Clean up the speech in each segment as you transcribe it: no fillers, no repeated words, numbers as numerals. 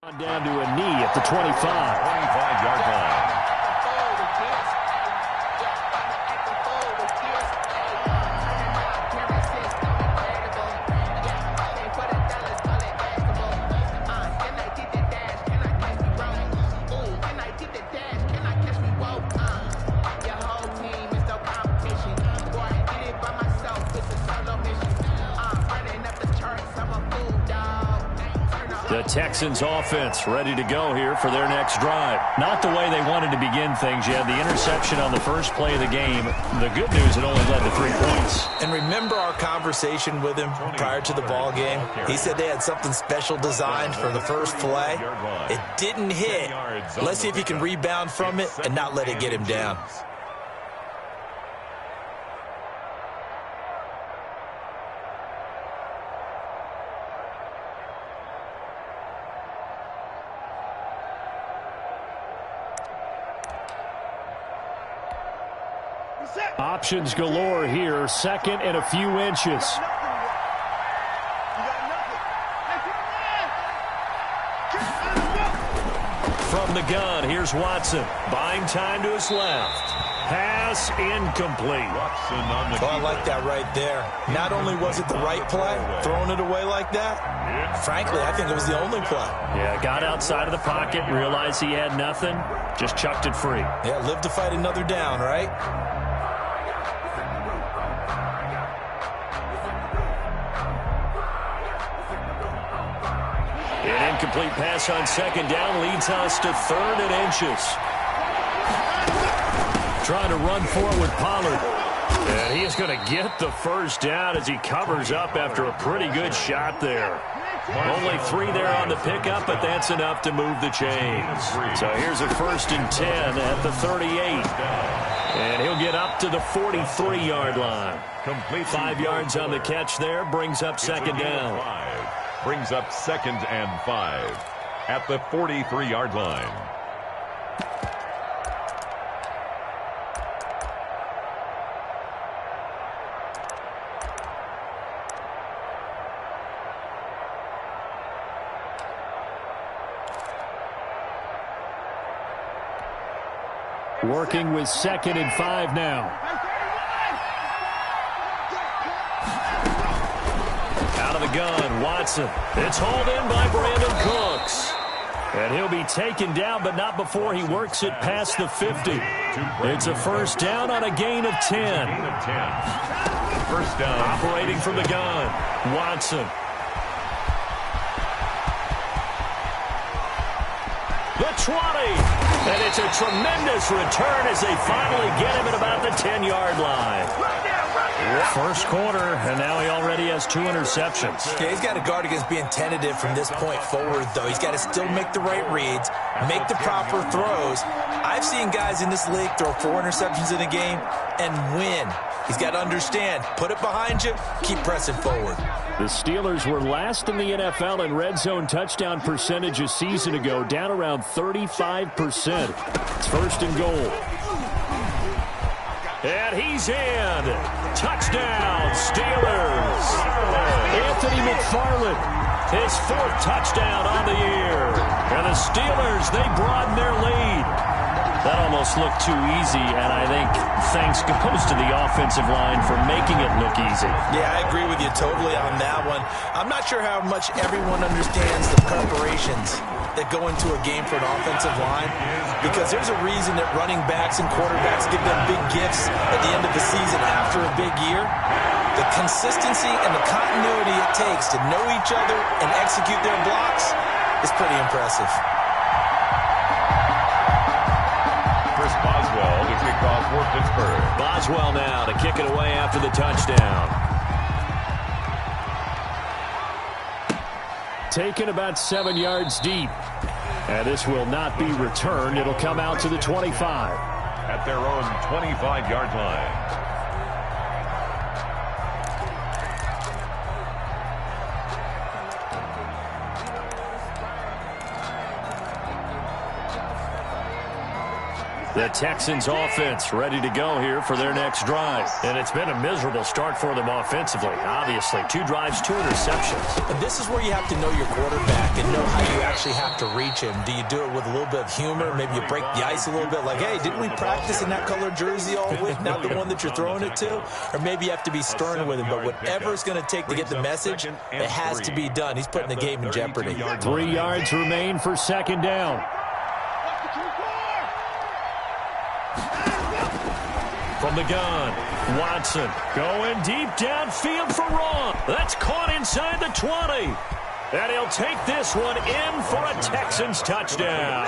Down to a knee at the 25. 25-yard line. The Texans offense ready to go here for their next drive. Not the way they wanted to begin things. You had the interception on the first play of the game. The good news, it only led to 3 points. And remember our conversation with him prior to the ball game? He said they had something special designed for the first play. It didn't hit. Let's see if he can rebound from it and not let it get him down. Options galore here. Second and a few inches. From the gun, here's Watson. Buying time to his left. Pass incomplete. Well, I like that right there. Not only was it the right play, throwing it away like that, frankly, I think it was the only play. Yeah, got outside of the pocket, realized he had nothing, just chucked it free. Yeah, live to fight another down, right? An incomplete pass on second down leads us to 3rd and inches. Trying to run forward with Pollard. And he is going to get the first down as he covers up after a pretty good shot there. Only 3 there on the pickup, but that's enough to move the chains. So here's a 1st and 10 at the 38. And he'll get up to the 43-yard line. 5 yards on the catch there, brings up 2nd down. Brings up 2nd and 5 at the 43-yard line. Working with 2nd and 5 now. Out of the gun, Watson. It's hauled in by Brandon Cooks. And he'll be taken down, but not before he works it past the 50. It's a 1st down on a gain of 10. 1st down. Operating from the gun, Watson. The 20. And it's a tremendous return as they finally get him at about the 10-yard line. 1st quarter, and now he already has 2 interceptions. Yeah, he's got to guard against being tentative from this point forward, though. He's got to still make the right reads, make the proper throws. I've seen guys in this league throw 4 interceptions in a game and win. He's got to understand, put it behind you, keep pressing forward. The Steelers were last in the NFL in red zone touchdown percentage a season ago, down around 35%. It's 1st and goal. And he's in. Touchdown, Steelers. Anthony McFarland, his 4th touchdown on the year. And the Steelers, they broaden their lead. That almost looked too easy, and I think thanks goes to the offensive line for making it look easy. Yeah, I agree with you totally on that one. I'm not sure how much everyone understands the preparations that go into a game for an offensive line, because there's a reason that running backs and quarterbacks give them big gifts at the end of the season after a big year. The consistency and the continuity it takes to know each other and execute their blocks is pretty impressive. Boswell to kick off for Pittsburgh. Boswell now to kick it away after the touchdown. Taken about 7 yards deep. And this will not be returned. It'll come out to the 25. At their own 25-yard line. The Texans offense ready to go here for their next drive. And it's been a miserable start for them offensively. Obviously, 2 drives, 2 interceptions. And this is where you have to know your quarterback and know how you actually actually have to reach him? Do you do it with a little bit of humor? Maybe you break the ice a little bit, like, hey, didn't we practice in that color jersey all week, not the one that you're throwing it to? Or maybe you have to be stern with him, but whatever it's going to take to get the message, it has to be done. He's putting the game in jeopardy. 3 yards remain for second down. From the gun, Watson going deep downfield for Raw. That's caught inside the 20. And he'll take this one in for a Texans touchdown.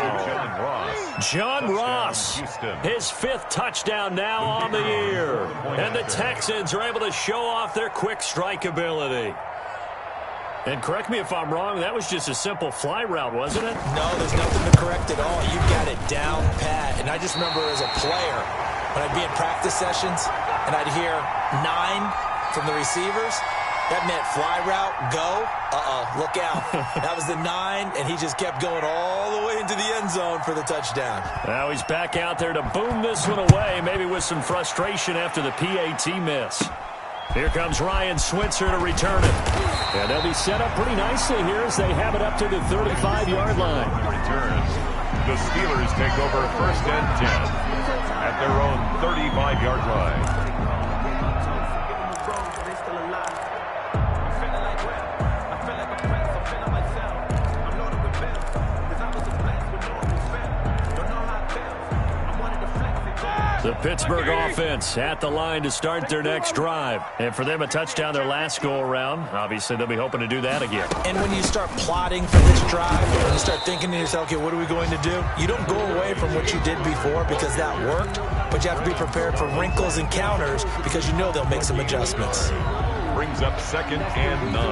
John Ross, his 5th touchdown now on the year. And the Texans are able to show off their quick strike ability. And correct me if I'm wrong, that was just a simple fly route, wasn't it? No, there's nothing to correct at all. You've got it down pat. And I just remember as a player, when I'd be in practice sessions and I'd hear 9 from the receivers, that meant fly route, go, look out. That was the 9, and he just kept going all the way into the end zone for the touchdown. Now he's back out there to boom this one away, maybe with some frustration after the PAT miss. Here comes Ryan Switzer to return it. And they'll be set up pretty nicely here as they have it up to the 35-yard line. Returns. The Steelers take over 1st and 10 at their own 35-yard line. The Pittsburgh offense at the line to start their next drive. And for them, a touchdown their last go-around. Obviously, they'll be hoping to do that again. And when you start plotting for this drive, when you start thinking to yourself, okay, what are we going to do? You don't go away from what you did before because that worked, but you have to be prepared for wrinkles and counters because you know they'll make some adjustments. Brings up 2nd and 9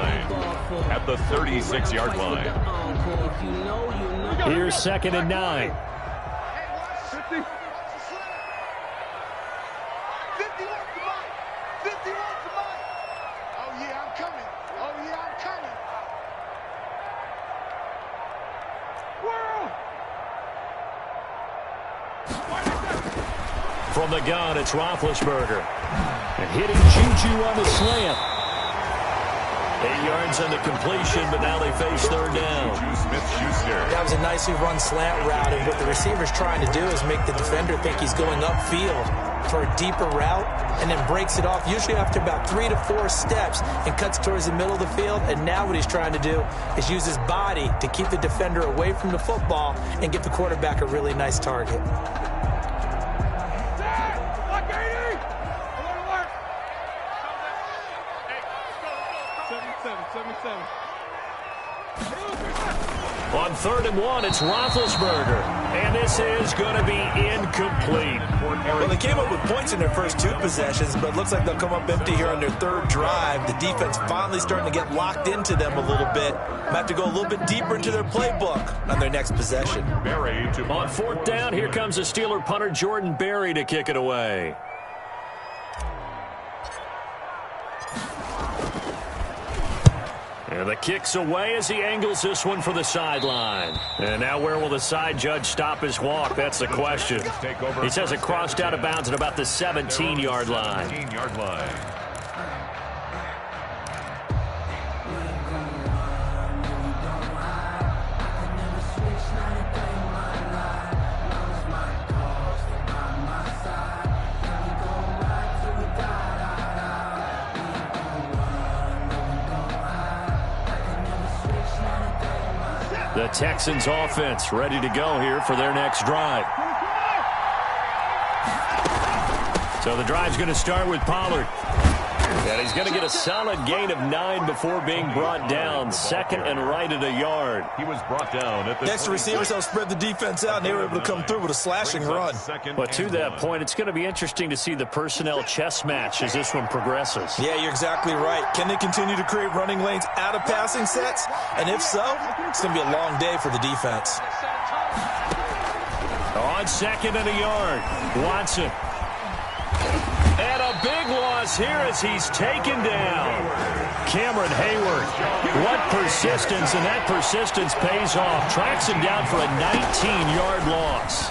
at the 36-yard line. Here's 2nd and 9. From the gun, it's Roethlisberger. And hitting Juju on the slant. 8 yards on the completion, but now they face 3rd down. That was a nicely run slant route, and what the receiver's trying to do is make the defender think he's going upfield for a deeper route, and then breaks it off, usually after about 3 to 4 steps, and cuts towards the middle of the field. And now what he's trying to do is use his body to keep the defender away from the football and give the quarterback a really nice target. On 3rd and 1, it's Roethlisberger. And this is going to be incomplete. Well, they came up with points in their first 2 possessions, but it looks like they'll come up empty here on their 3rd drive. The defense finally starting to get locked into them a little bit. Might have to go a little bit deeper into their playbook on their next possession. On 4th down, here comes the Steeler punter Jordan Berry to kick it away. And the kick's away as he angles this one for the sideline. And now where will the side judge stop his walk? That's the question. He says it crossed out of bounds at about the 17-yard line. The Texans offense ready to go here for their next drive. So the drive's going to start with Pollard. And he's going to get a solid gain of 9 before being brought down. 2nd and right at a yard. He was brought down at the next receivers helped spread the defense out, and they were able to come through with a slashing run. But to that point, it's going to be interesting to see the personnel chess match as this one progresses. Yeah, you're exactly right. Can they continue to create running lanes out of passing sets? And if so, it's going to be a long day for the defense. On 2nd and a yard, Watson. And a big loss here as he's taken down. Cameron Hayward. What persistence, and that persistence pays off. Tracks him down for a 19-yard loss.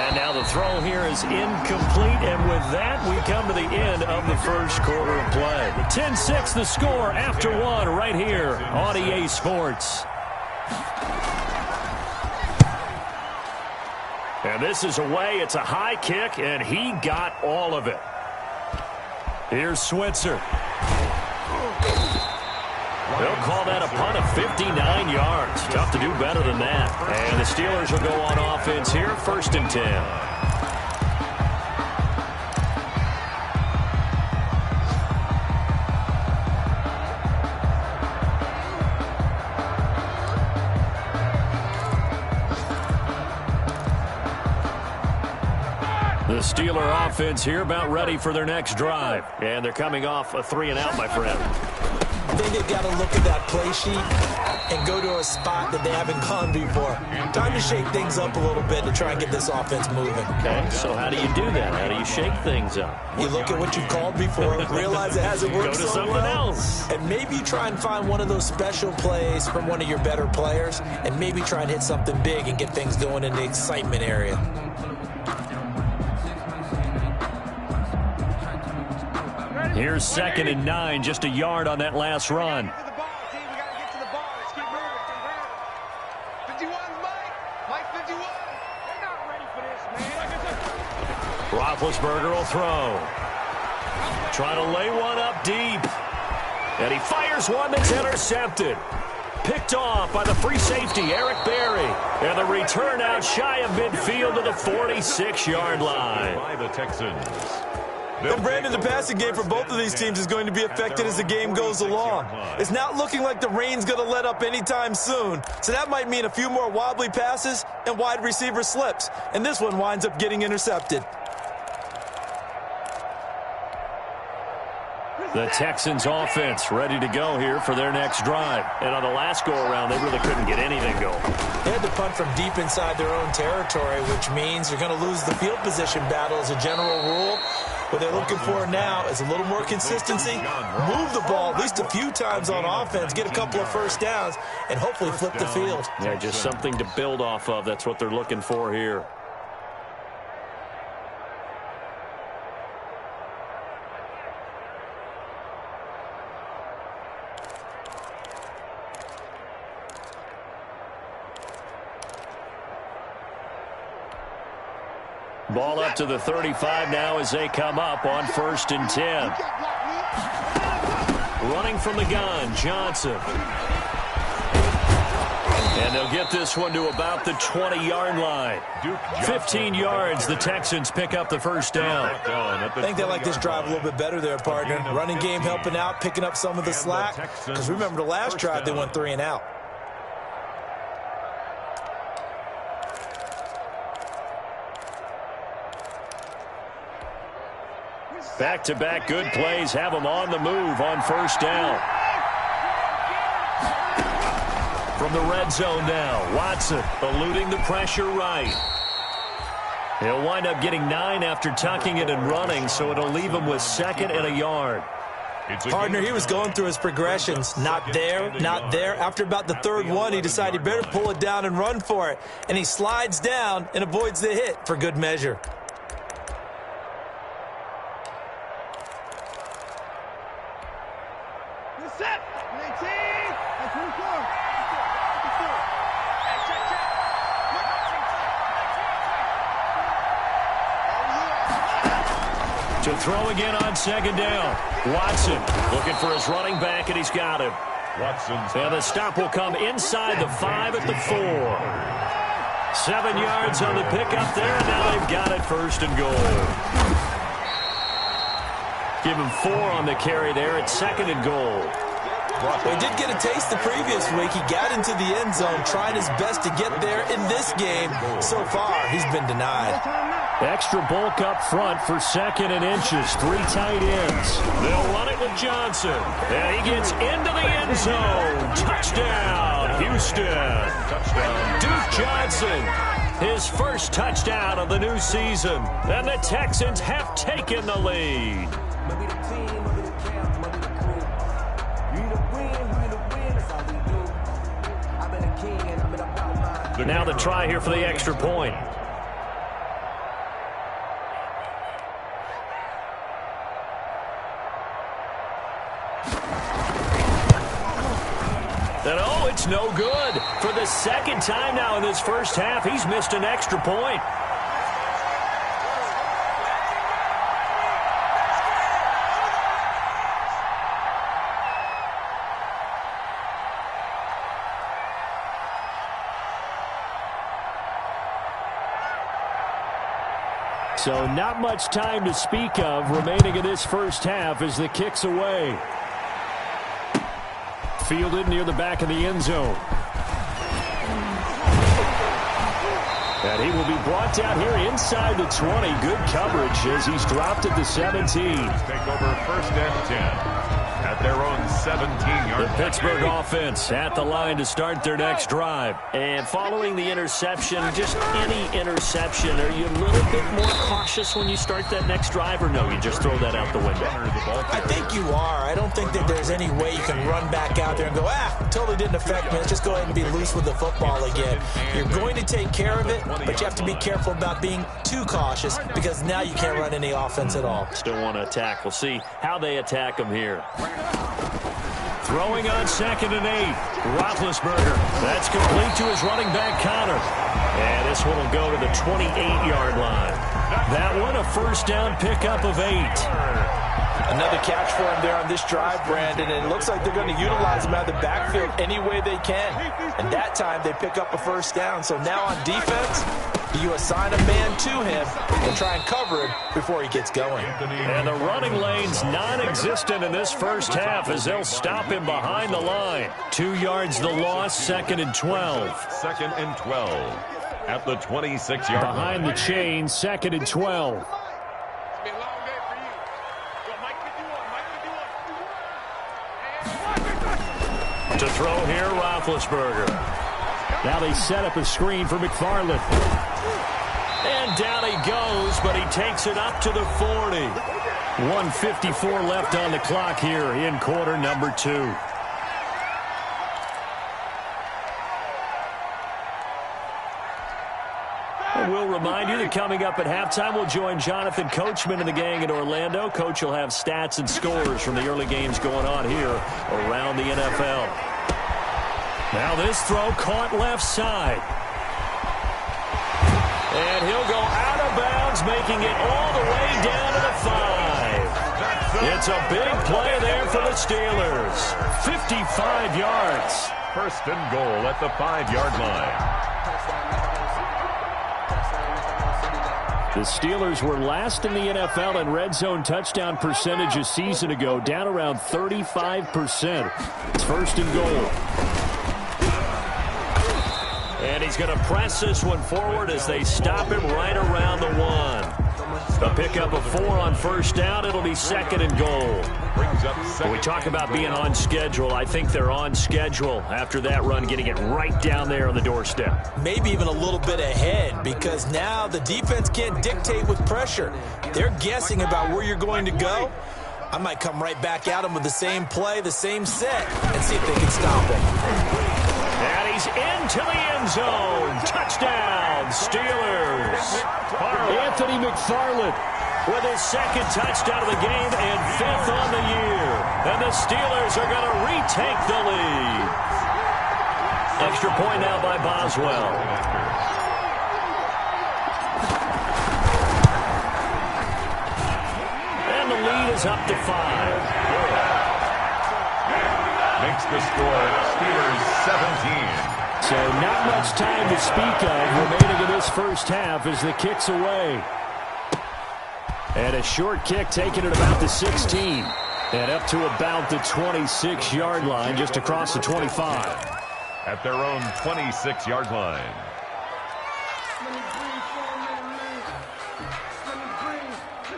And now the throw here is incomplete, and with that, we come to the end of the first quarter of play. 10-6 the score after one right here on EA Sports. And this is away. It's a high kick, and he got all of it. Here's Switzer. They'll call that a punt of 59 yards. Tough to do better than that. And the Steelers will go on offense here, 1st and 10. The Steeler offense here about ready for their next drive. And they're coming off a 3-and-out, my friend. I think they've got to look at that play sheet and go to a spot that they haven't gone before. Time to shake things up a little bit to try and get this offense moving. Okay, so how do you do that? How do you shake things up? You look at what you've called before, realize it hasn't worked Go to so something well, else. and maybe try and find one of those special plays from one of your better players, and maybe try and hit something big and get things going in the excitement area. Here's 2nd and 9, just a yard on that last run. Roethlisberger will throw. Trying to lay one up deep. And he fires one that's intercepted. Picked off by the free safety, Eric Berry. And the return out shy of midfield to the 46-yard line. By the Texans. And Brandon, the passing game for both of these teams is going to be affected as the game goes along. It's not looking like the rain's going to let up anytime soon. So that might mean a few more wobbly passes and wide receiver slips. And this one winds up getting intercepted. The Texans offense ready to go here for their next drive. And on the last go-around, they really couldn't get anything going. They had to punt from deep inside their own territory, which means you're going to lose the field position battle as a general rule. What they're looking for now is a little more consistency, move the ball at least a few times on offense, get a couple of first downs, and hopefully flip the field. Yeah, just something to build off of. That's what they're looking for here. Ball up to the 35 now as they come up on 1st and 10. Running from the gun, Johnson. And they'll get this one to about the 20-yard line. 15 yards, the Texans pick up the first down. I think they like this drive a little bit better there, partner. Running game helping out, picking up some of the slack. Because remember the last drive, they went 3-and-out. Back-to-back good plays have them on the move on 1st down. From the red zone now, Watson eluding the pressure right. He'll wind up getting 9 after tucking it and running, so it'll leave him with 2nd and a yard. Partner, he was going through his progressions. Not there, not there. After about the 3rd one, he decided he better pull it down and run for it. And he slides down and avoids the hit for good measure. To throw again on 2nd down. Watson looking for his running back, and he's got him. And the stop will come inside the 5 at the 4. 7 yards on the pickup there, and now they've got it 1st and goal. Give him 4 on the carry there at 2nd and goal. Well, he did get a taste the previous week. He got into the end zone, trying his best to get there in this game. So far, he's been denied. Extra bulk up front for 2nd and inches. 3 tight ends. They'll run it with Johnson. And he gets into the end zone. Touchdown, Houston. Touchdown, Duke Johnson. His first touchdown of the new season. And the Texans have taken the lead. Now the try here for the extra point. And oh, it's no good. For the second time now in this first half, he's missed an extra point. So not much time to speak of remaining in this first half as the kick's away. Fielded near the back of the end zone. And he will be brought down here inside the 20. Good coverage as he's dropped at the 17. Take over first and 10. At their own 17-yard. The Pittsburgh offense at the line to start their next drive. And following the interception, just any interception, are you a little bit more cautious when you start that next drive, or no, you just throw that out the window? I think you are. I don't think that there's any way you can run back out there and go, totally didn't affect me. Let's just go ahead and be loose with the football again. You're going to take care of it, but you have to be careful about being too cautious because now you can't run any offense at all. Still want to attack. We'll see how they attack him here. Throwing on 2nd and 8. Roethlisberger. That's complete to his running back, Connor. And this one will go to the 28-yard line. That one a first down pickup of 8. Another catch for him there on this drive, Brandon, and it looks like they're going to utilize him out of the backfield any way they can. And that time they pick up a first down. So now on defense, you assign a man to him and try and cover him before he gets going. And the running lane's non-existent in this first half as they'll stop him behind the line. 2 yards the loss, 2nd and 12. 2nd and 12 at the 26-yard line. Behind the chain, 2nd and 12. To throw here, Roethlisberger. Now they set up a screen for McFarland. And down he goes, but he takes it up to the 40. 1:54 left on the clock here in quarter number 2. We'll remind you that coming up at halftime, we'll join Jonathan Coachman and the gang in Orlando. Coach will have stats and scores from the early games going on here around the NFL. Now this throw caught left side. And he'll go out of bounds, making it all the way down to the 5. It's a big play there for the Steelers. 55 yards. First and goal at the 5-yard line. The Steelers were last in the NFL in red zone touchdown percentage a season ago, down around 35%. It's first and goal. And he's going to press this one forward as they stop him right around the 1. A pickup of 4 on first down. It'll be 2nd and goal. When we talk about being on schedule, I think they're on schedule after that run, getting it right down there on the doorstep. Maybe even a little bit ahead because now the defense can't dictate with pressure. They're guessing about where you're going to go. I might come right back at them with the same play, the same set, and see if they can stop him. And he's into the end zone. Touchdown, Steelers. Anthony McFarland with his 2nd touchdown of the game and 5th on the year. And the Steelers are going to retake the lead. Extra point now by Boswell. And the lead is up to 5. Makes the score Steelers 17. So not much time to speak of remaining in this first half as the kick's away. And a short kick taken at about the 16. And up to about the 26-yard line, just across the 25. At their own 26-yard line.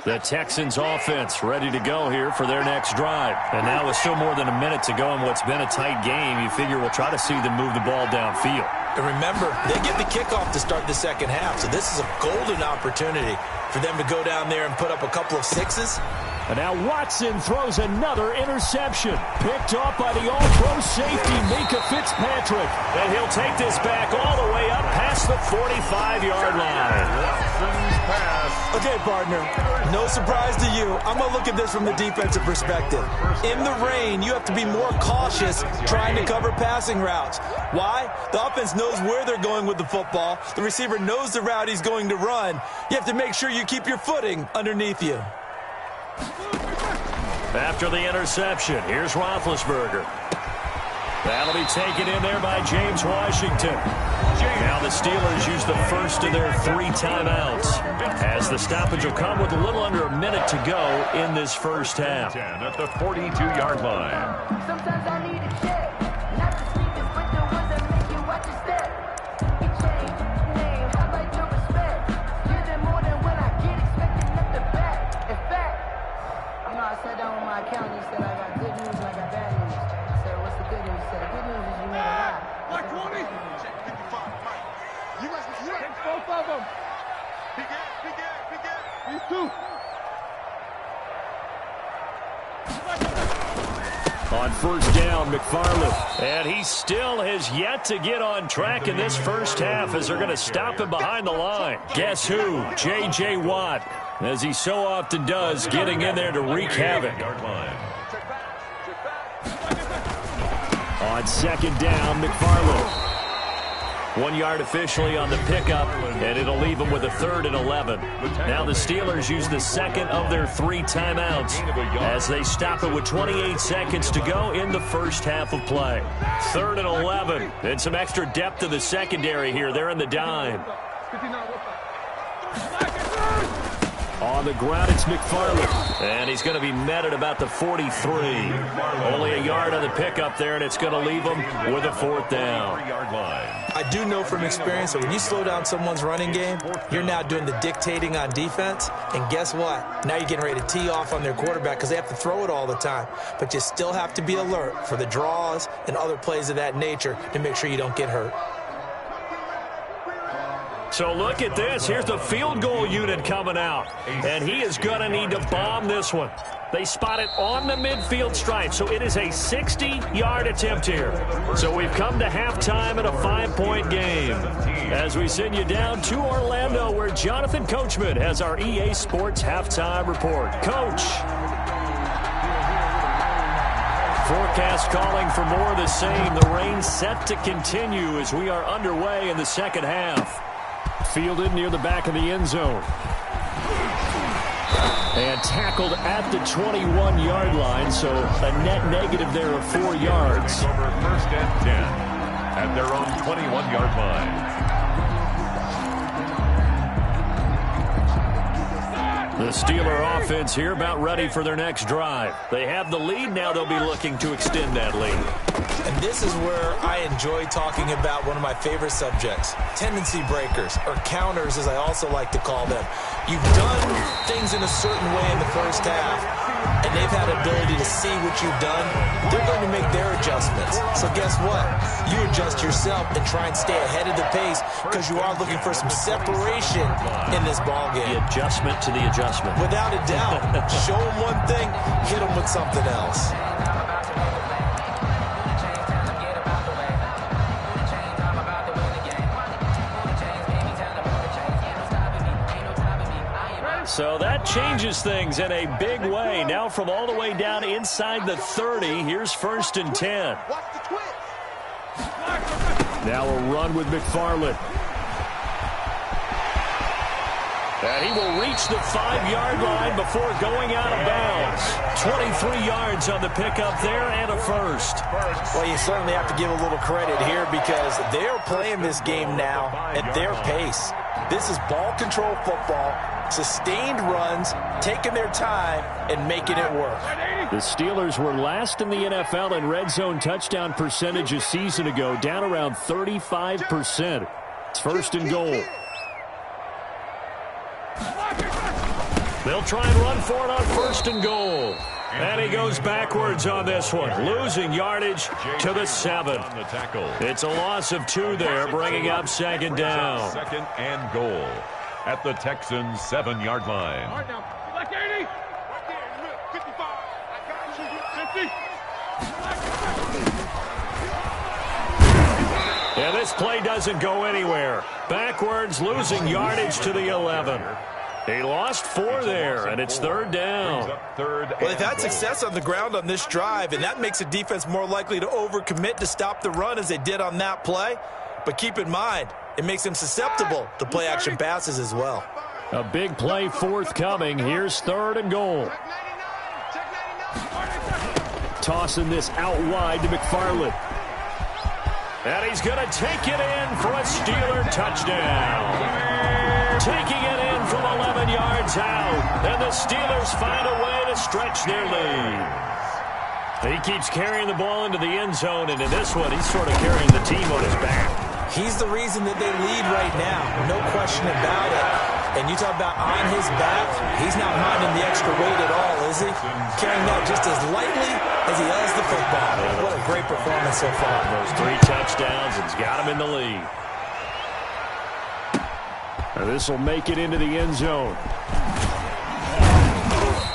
The Texans offense ready to go here for their next drive. And now with still more than a minute to go in what's been a tight game, you figure we'll try to see them move the ball downfield. And remember, they get the kickoff to start the second half, so this is a golden opportunity for them to go down there and put up a couple of 6s And now Watson throws another interception. Picked off by the all-pro safety, Minka Fitzpatrick. And he'll take this back all the way up past the 45-yard line. Watson's pass. Okay, partner, no surprise to you. I'm going to look at this from the defensive perspective. In the rain, you have to be more cautious trying to cover passing routes. Why? The offense knows where they're going with the football. The receiver knows the route he's going to run. You have to make sure you keep your footing underneath you. After the interception, here's Roethlisberger. That'll be taken in there by James Washington. Now the Steelers use the first of their 3 timeouts, as the stoppage will come with a little under a minute to go in this first half. 10 at the 42-yard line. Sometimes I need a check, not the sneakers, but the ones that make you watch your step. You change your name, I like your respect. You're the more than when I get expected at the back. In fact, you know, I sat down with my accountant, he said I got good news and I got bad news. I said, what's the good news? He said, the good news is you made a lot. Like 20? Check 55, Mike. You take both of them. Big gap. These two. On first down, McFarland. And he still has yet to get on track in this first half as they're going to stop him behind the line. Guess who? J.J. Watt, as he so often does, getting in there to wreak havoc. On second down, McFarland. 1 yard officially on the pickup, and it'll leave them with a 3rd and 11. Now the Steelers use the second of their 3 timeouts as they stop it with 28 seconds to go in the first half of play. 3rd and 11, and some extra depth to the secondary here. They're in the dime. On the ground, it's McFarland. And he's going to be met at about the 43. Only a yard on the pickup there, and it's going to leave him with a 4th down. I do know from experience that when you slow down someone's running game, you're now doing the dictating on defense. And guess what? Now you're getting ready to tee off on their quarterback because they have to throw it all the time. But you still have to be alert for the draws and other plays of that nature to make sure you don't get hurt. So look at this. Here's the field goal unit coming out. And he is going to need to bomb this one. They spot it on the midfield stripe, so it is a 60-yard attempt here. So we've come to halftime in a 5-point game. As we send you down to Orlando, where Jonathan Coachman has our EA Sports halftime report. Coach. Forecast calling for more of the same. The rain set to continue as we are underway in the second half. Fielded near the back of the end zone. And tackled at the 21-yard line, so a net negative there of 4 yards. Over 1st and 10 at their own 21-yard line. The Steeler offense here about ready for their next drive. They have the lead. Now they'll be looking to extend that lead. And this is where I enjoy talking about one of my favorite subjects, tendency breakers, or counters as I also like to call them. You've done things in a certain way in the first half, and they've had ability to see what you've done. They're going to make their adjustments. So guess what? You adjust yourself and try and stay ahead of the pace because you are looking for some separation in this ballgame. The adjustment to the adjustment. Without a doubt. Show them one thing, hit them with something else. So that changes things in a big way. Now from all the way down inside the 30, here's 1st and 10. Now a run with McFarland. And he will reach the 5-yard line before going out of bounds. 23 yards on the pickup there and a 1st. Well, you certainly have to give a little credit here because they're playing this game now at their pace. This is ball control football, sustained runs, taking their time, and making it work. The Steelers were last in the NFL in red zone touchdown percentage a season ago, down around 35%. It's 1st and goal. They'll try and run for it on 1st and goal. And he goes backwards on this one, losing yardage to the 7. It's a loss of 2 there, bringing up 2nd down. 2nd and goal at the Texans' 7-yard line. And this play doesn't go anywhere. Backwards, losing yardage to the 11. He lost 4 there, and it's 3rd down. Well, they've had success on the ground on this drive, and that makes the defense more likely to overcommit to stop the run as they did on that play. But keep in mind, it makes them susceptible to play-action passes as well. A big play forthcoming. Here's 3rd and goal. Tossing this out wide to McFarland. And he's going to take it in for a Steeler touchdown. Taking it in from 11 yards out. And the Steelers find a way to stretch their lead. He keeps carrying the ball into the end zone, and in this one, he's sort of carrying the team on his back. He's the reason that they lead right now. No question about it. And you talk about on his back, he's not minding the extra weight at all, is he? Carrying that just as lightly as he does the football. What a great performance so far. Those 3 touchdowns, it's got him in the lead. And this will make it into the end zone.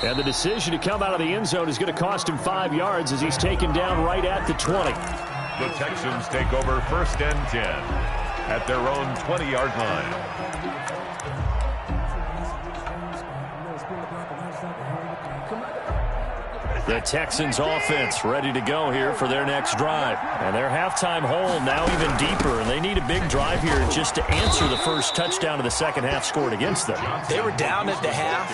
And the decision to come out of the end zone is going to cost him 5 yards as he's taken down right at the 20. The Texans take over 1st and 10 at their own 20-yard line. The Texans offense ready to go here for their next drive. And their halftime hole now even deeper, and they need a big drive here just to answer the first touchdown of the second half scored against them. They were down at the half.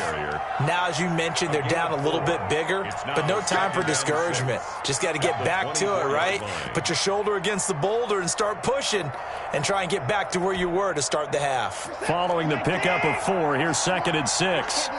Now, as you mentioned, they're down a little bit bigger, but no time for discouragement. Just got to get back to it, right? Put your shoulder against the boulder and start pushing and try and get back to where you were to start the half. Following the pickup of 4, here's 2nd and 6.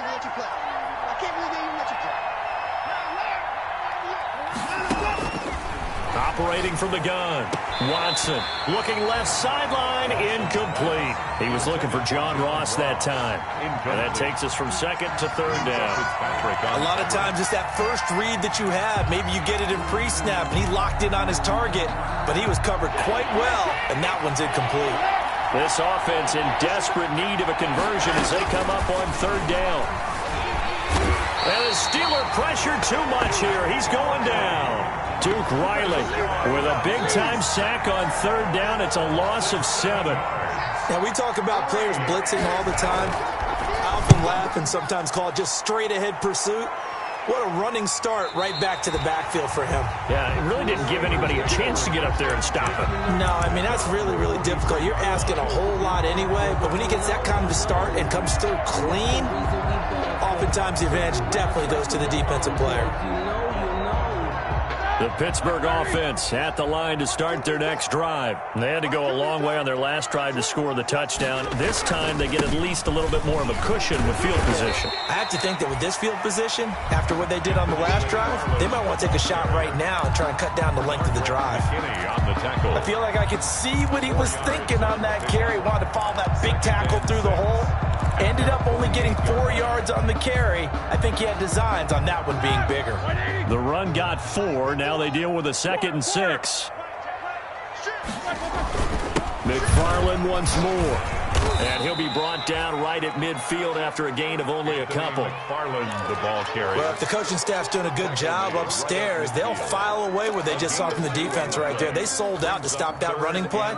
Operating from the gun. Watson looking left sideline, incomplete. He was looking for John Ross that time. And that takes us from 2nd to 3rd down. A lot of times it's that first read that you have. Maybe you get it in pre-snap and he locked in on his target, but he was covered quite well, and that one's incomplete. This offense in desperate need of a conversion as they come up on 3rd down. And the Steeler pressure too much here. He's going down. Duke Riley with a big-time sack on 3rd down. It's a loss of 7. Now, we talk about players blitzing all the time. I often laugh and sometimes call it just straight-ahead pursuit. What a running start right back to the backfield for him. Yeah, it really didn't give anybody a chance to get up there and stop him. No, I mean, that's really, really difficult. You're asking a whole lot anyway, but when he gets that kind of start and comes through clean, oftentimes the advantage definitely goes to the defensive player. The Pittsburgh offense at the line to start their next drive. They had to go a long way on their last drive to score the touchdown. This time they get at least a little bit more of a cushion with field position. I have to think that with this field position, after what they did on the last drive, they might want to take a shot right now and try and cut down the length of the drive. I feel like I could see what he was thinking on that carry. Wanted to follow that big tackle through the hole. Ended up only getting 4 yards on the carry. I think he had designs on that one being bigger. The run got 4. Now they deal with a 2nd and 6. McFarland once more. And he'll be brought down right at midfield after a gain of only a couple. McFarland, the ball carrier. Well, if the coaching staff's doing a good job upstairs, they'll file away what they just saw from the defense right there. They sold out to stop that running play.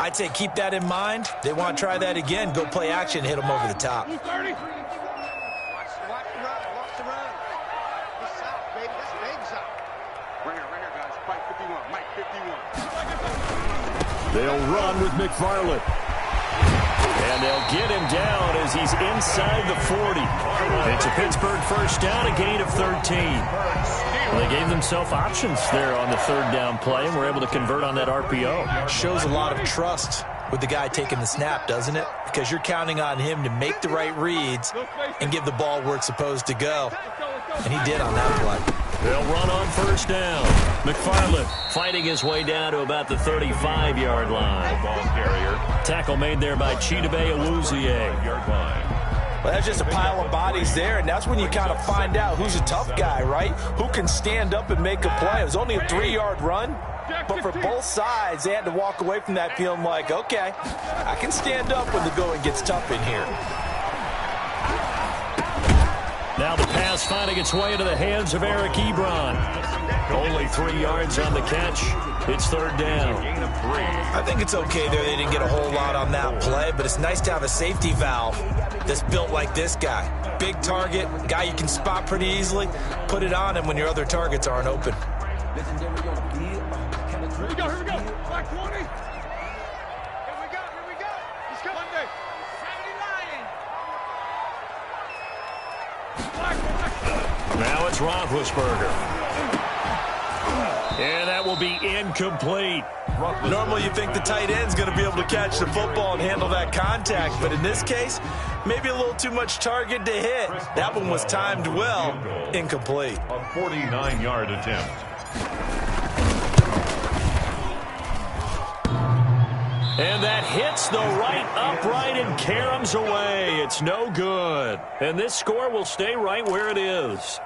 I'd say keep that in mind. They want to try that again. Go play action, hit them over the top. They'll run with McFarland. And they'll get him down as he's inside the 40. It's a Pittsburgh first down, a gain of 13. Well, they gave themselves options there on the 3rd down play, and were able to convert on that RPO. Shows a lot of trust with the guy taking the snap, doesn't it? Because you're counting on him to make the right reads and give the ball where it's supposed to go. And he did on that play. They'll run on first down. McFarland fighting his way down to about the 35-yard line. Ball carrier. Tackle made there by Chidobe Awuzie. Well, that's just a pile of bodies there, and that's when you kind of find out who's a tough guy, right? Who can stand up and make a play. It was only a 3-yard run, but for both sides, they had to walk away from that feeling like, okay, I can stand up when the going gets tough in here. Now the pass finding its way into the hands of Eric Ebron. Only 3 yards on the catch. It's third down. Gain of 3. I think it's okay there. They didn't get a whole lot on that play, but it's nice to have a safety valve that's built like this guy. Big target, guy you can spot pretty easily. Put it on him when your other targets aren't open. Here we go. Black 20. Here we go. Let's go. Monday. 79. Now it's Roethlisberger. And that will be incomplete. Normally you think the tight end's going to be able to catch the football and handle that contact, but in this case, maybe a little too much target to hit. That one was timed well. Incomplete. A 49-yard attempt. And that hits the right upright and caroms away. It's no good. And this score will stay right where it is.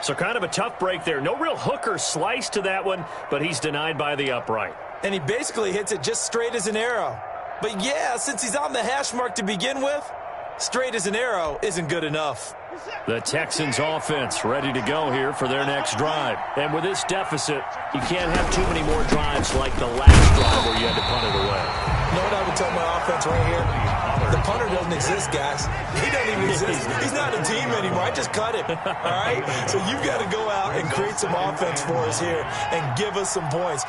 So kind of a tough break there. No real hook or slice to that one, but he's denied by the upright. And he basically hits it just straight as an arrow. But yeah, since he's on the hash mark to begin with, straight as an arrow isn't good enough. The Texans offense ready to go here for their next drive. And with this deficit, you can't have too many more drives like the last drive where you had to punt it away. You know what I would tell my offense right here? The punter doesn't exist, guys. He doesn't even exist. He's not a team anymore. I just cut him. All right? So you've got to go out and create some offense for us here and give us some points.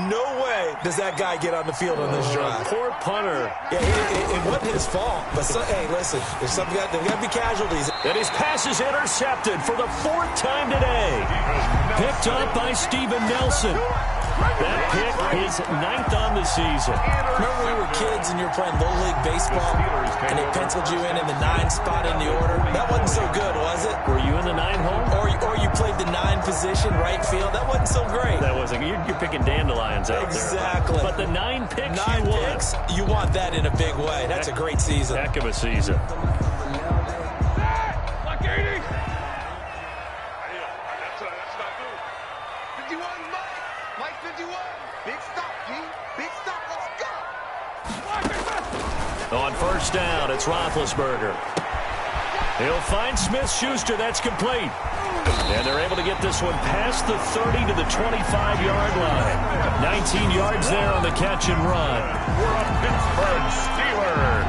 No way does that guy get on the field on this drive. Poor punter. Yeah, it wasn't his fault. But, hey, listen, there's got to be casualties. And his pass is intercepted for the 4th time today. Picked up by Steven Nelson. That pick is 9th on the season. Remember when we were kids and you were playing Little League Baseball and they penciled you in the 9 spot in the order? That wasn't so good, was it? Were you in the 9 hole? Or you played the 9 position, right field? That wasn't so great. That wasn't. You're picking dandelions out exactly. there. But the 9 picks 9 picks, you want that in a big way. That's a great season. Heck of a season. Black 80. That's not good. 51, Mike 51. Big stop, G. Big stop. Let's go. On first down, it's Roethlisberger. He'll find Smith-Schuster. That's complete. And they're able to get this one past the 30 to the 25-yard line. 19 yards there on the catch and run. We're a Pittsburgh Steelers.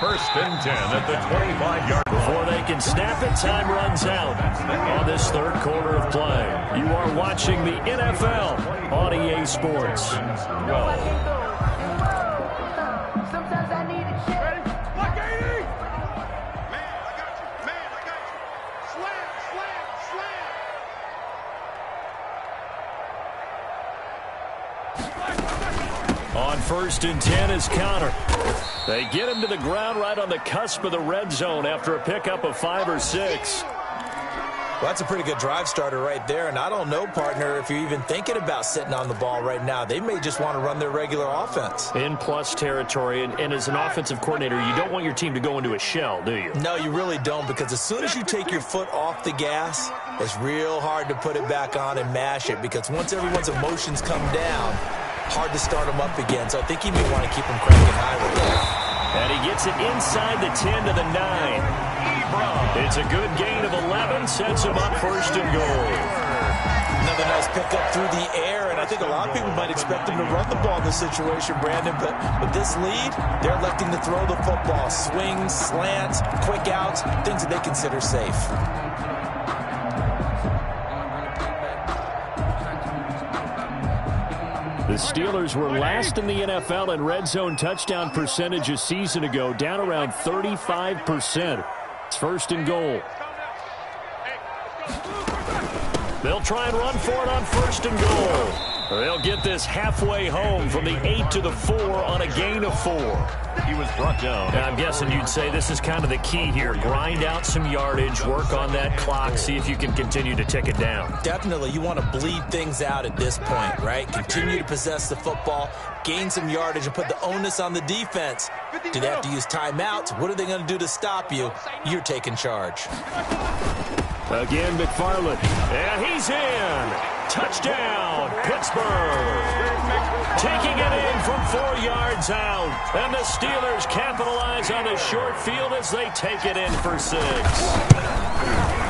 First and 10 at the 25-yard line. Before they can snap it, time runs out on this third quarter of play. You are watching the NFL on EA Sports. Sometimes I need a check. Black 80. Man, I got you. Slam. On first and 10 is Connor. They get him to the ground right on the cusp of the red zone after a pickup of 5 or 6. Well, that's a pretty good drive starter right there. And I don't know, partner, if you're even thinking about sitting on the ball right now. They may just want to run their regular offense. In plus territory, and as an offensive coordinator, you don't want your team to go into a shell, do you? No, you really don't, because as soon as you take your foot off the gas, it's real hard to put it back on and mash it, because once everyone's emotions come down, hard to start them up again. So I think you may want to keep them cranking high right there. And he gets it inside the 10 to the 9. It's a good gain of 11, sets him up first and goal. Another nice pickup through the air, and I think a lot of people might expect him to run the ball in this situation, Brandon, but with this lead, they're electing to throw the football. Swings, slants, quick outs, things that they consider safe. The Steelers were last in the NFL in red zone touchdown percentage a season ago, down around 35%. It's first and goal. They'll try and run for it on first and goal. They'll get this halfway home from the 8 to the 4 on a gain of 4. He was brought down. And I'm guessing you'd say this is kind of the key here. Grind out some yardage, work on that clock, see if you can continue to tick it down. Definitely, you want to bleed things out at this point, right? Continue to possess the football, gain some yardage, and put the onus on the defense. Do they have to use timeouts? What are they going to do to stop you? You're taking charge. Again, McFarland. And he's in. Touchdown, Pittsburgh. Taking it in from 4 yards out. And the Steelers capitalize on the short field as they take it in for 6.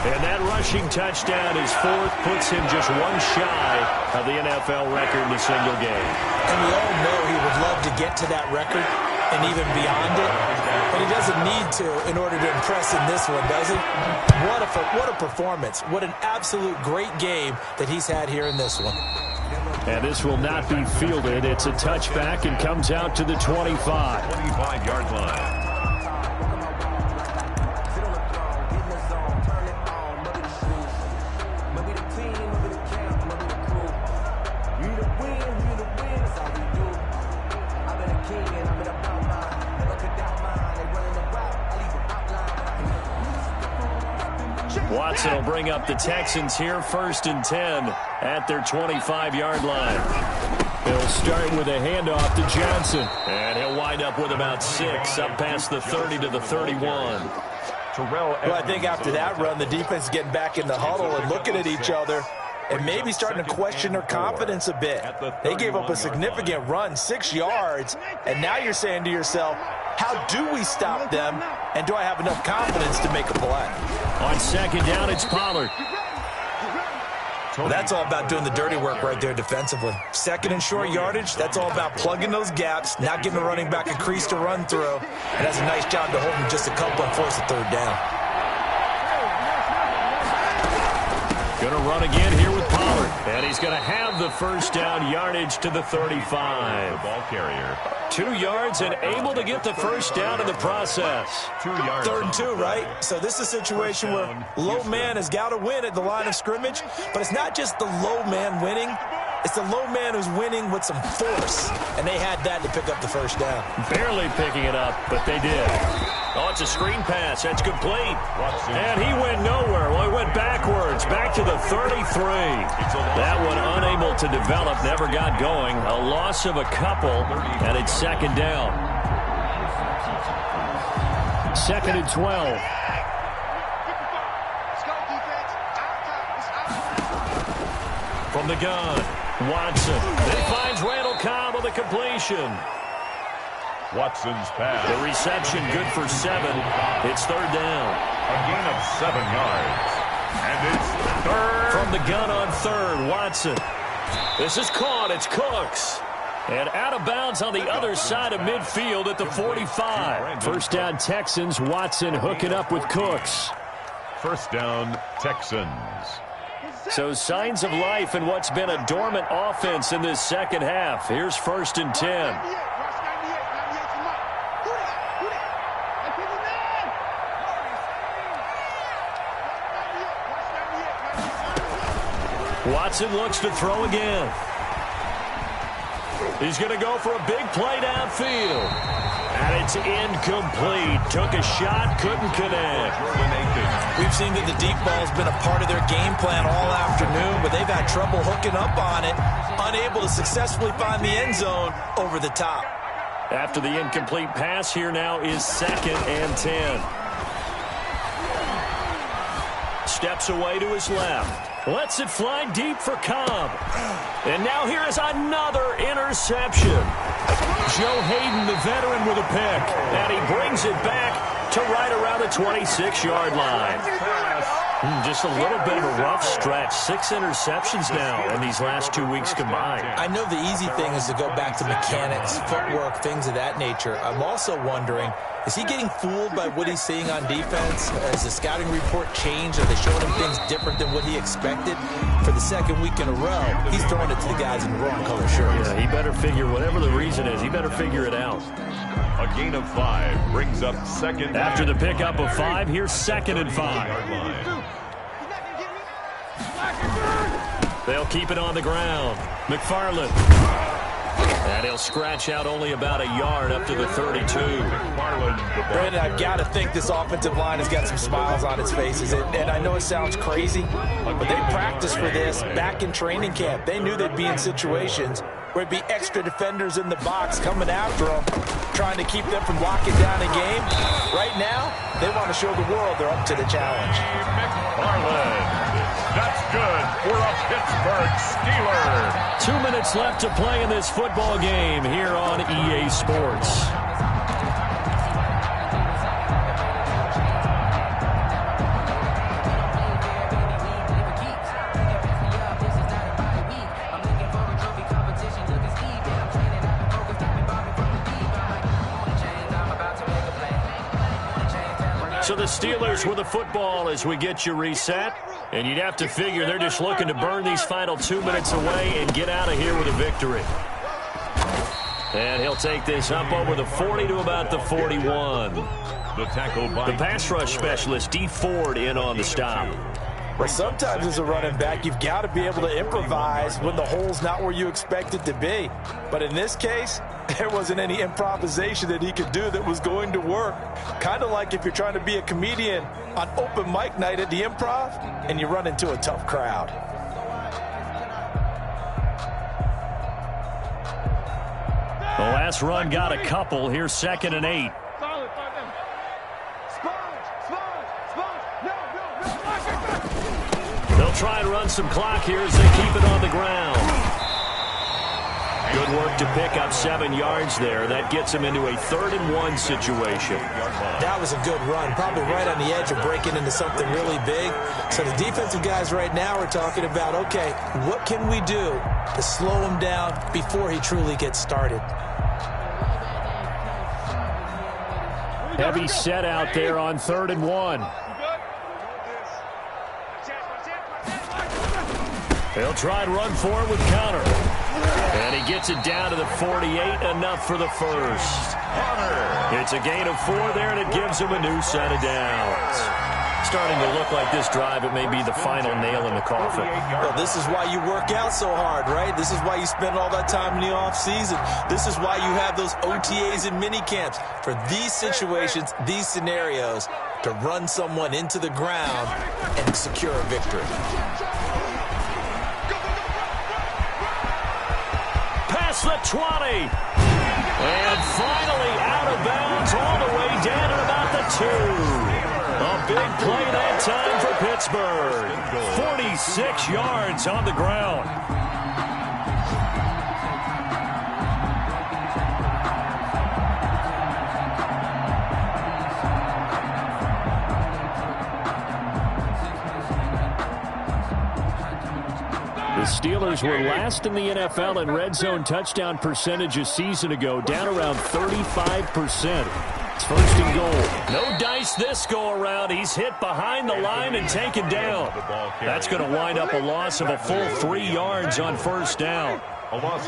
And that rushing touchdown is 4th, puts him just one shy of the NFL record in a single game. And we all know he would love to get to that record and even beyond it, but he doesn't need to in order to impress in this one, does he? What a performance. What an absolute great game that he's had here in this one. And this will not be fielded. It's a touchback and comes out to the 25. 25-yard line. Watson will bring up the Texans here, 1st and 10 at their 25-yard line. He'll start with a handoff to Johnson. And he'll wind up with about 6, up past the 30 to the 31. Well, I think after that run, the defense is getting back in the huddle and looking at each other and maybe starting to question their confidence a bit. They gave up a significant run, 6 yards, and now you're saying to yourself, how do we stop them, and do I have enough confidence to make a play? On 2nd down, it's Pollard. Well, that's all about doing the dirty work right there defensively. 2nd and short yardage, that's all about plugging those gaps, not giving the running back a crease to run through, and does a nice job to hold him just a couple and force a 3rd down. Going to run again here with Pollard. And he's going to have the 1st down, yardage to the 35. The ball carrier. 2 yards and able to get the 1st down in the process. 2 yards. 3rd and 2, right? So this is a situation where low man has got to win at the line of scrimmage, but it's not just the low man winning. It's the low man who's winning with some force, and they had that to pick up the 1st down. Barely picking it up, but they did. Oh, it's a screen pass. That's complete. And he went nowhere. Well, he went backwards, back to the 33. That one unable to develop, never got going. A loss of a couple, and it's 2nd down. 2nd and 12. From the gun, Watson. Then finds Randall Cobb with a completion. Watson's pass. The reception good for 7. It's 3rd down. A gain of 7 yards. And it's 3rd. From the gun on 3rd, Watson. This is caught. It's Cooks. And out of bounds on the other side of midfield at the 45. 1st down Texans. Watson hooking up with Cooks. 1st down Texans. So signs of life in what's been a dormant offense in this 2nd half. Here's 1st and 10. Watson looks to throw again. He's going to go for a big play downfield. And it's incomplete. Took a shot, couldn't connect. We've seen that the deep ball's been a part of their game plan all afternoon, but they've had trouble hooking up on it, unable to successfully find the end zone over the top. After the incomplete pass, here now is 2nd and 10. Steps away to his left. Lets it fly deep for Cobb. And now here is another interception. Joe Hayden, the veteran, with a pick. And he brings it back to right around the 26-yard line. Just a little bit of a rough stretch. 6 interceptions now in these last 2 weeks combined. I know the easy thing is to go back to mechanics, footwork, things of that nature. I'm also wondering, is he getting fooled by what he's seeing on defense? Has the scouting report changed? Are they showing him things different than what he expected? For the 2nd week in a row, he's throwing it to the guys in the wrong color shirts. Yeah, he better figure, whatever the reason is, he better figure it out. A gain of 5 brings up 2nd. After the pickup of 5, here's 2nd and 5. They'll keep it on the ground. McFarland. And he'll scratch out only about a yard up to the 32. Brandon, I've got to think this offensive line has got some smiles on its faces. And I know it sounds crazy, but they practiced for this back in training camp. They knew they'd be in situations where it'd be extra defenders in the box coming after them, trying to keep them from locking down a game. Right now, they want to show the world they're up to the challenge. McFarland. That's good for a Pittsburgh Steeler. 2 minutes left to play in this football game here on EA Sports. So the Steelers with the football as we get you reset. And you'd have to figure they're just looking to burn these final 2 minutes away and get out of here with a victory. And he'll take this up over the 40 to about the 41. The tackle by the pass rush specialist, D. Ford, in on the stop. Well, sometimes as a running back, you've got to be able to improvise when the hole's not where you expect it to be. But in this case, there wasn't any improvisation that he could do that was going to work. Kind of like if you're trying to be a comedian on open mic night at the Improv and you run into a tough crowd. The last run got a couple. Here's 2nd and 8. They'll try and run some clock here as they keep it on the ground. Good work to pick up 7 yards there. That gets him into a 3rd and 1 situation. That was a good run, probably right on the edge of breaking into something really big. So the defensive guys right now are talking about, okay, what can we do to slow him down before he truly gets started? Heavy set out there on 3rd and 1. They'll try and run for it with counter. And he gets it down to the 48, enough for the first. It's a gain of 4 there, and it gives him a new set of downs. Starting to look like this drive, it may be the final nail in the coffin. Well, this is why you work out so hard, right? This is why you spend all that time in the offseason. This is why you have those OTAs and mini camps. For these situations, these scenarios, to run someone into the ground and secure a victory. Past the 20. And finally out of bounds all the way down at about the 2. A big play that time for Pittsburgh. 46 yards on the ground. The Steelers were last in the NFL in red zone touchdown percentage a season ago, down around 35%. It's 1st and goal. No dice this go around. He's hit behind the line and taken down. That's going to wind up a loss of a full 3 yards on 1st down.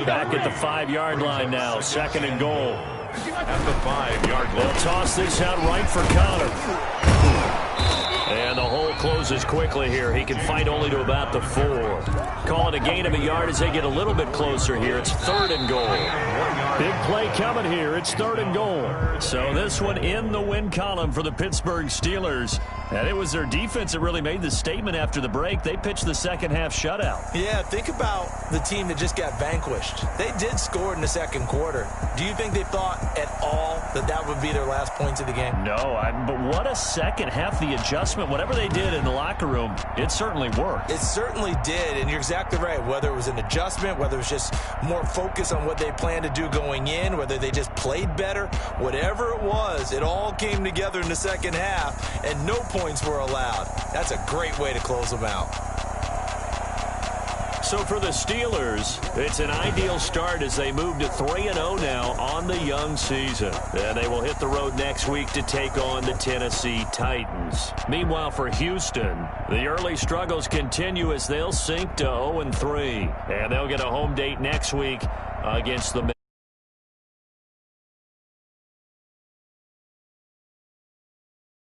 Back at the 5-yard line now, 2nd and goal. At the 5-yard line. They'll toss this out right for Connor. And the hole closes quickly here. He can fight only to about the 4. Call it a gain of a yard as they get a little bit closer here. It's 3rd and goal. Big play coming here. It's 3rd and goal. So this one in the win column for the Pittsburgh Steelers. And it was their defense that really made the statement after the break. They pitched the second half shutout. Yeah, think about the team that just got vanquished. They did score in the 2nd quarter. Do you think they thought at all that that would be their last points of the game? No, but what a second half. The adjustment, whatever they did in the locker room, it certainly worked. It certainly did, and you're exactly right. Whether it was an adjustment, whether it was just more focus on what they planned to do going in, whether they just played better, whatever it was, it all came together in the second half, and no points were allowed. That's a great way to close them out. So for the Steelers, it's an ideal start as they move to 3-0 now on the young season. And they will hit the road next week to take on the Tennessee Titans. Meanwhile, for Houston, the early struggles continue as they'll sink to 0-3. And they'll get a home date next week against the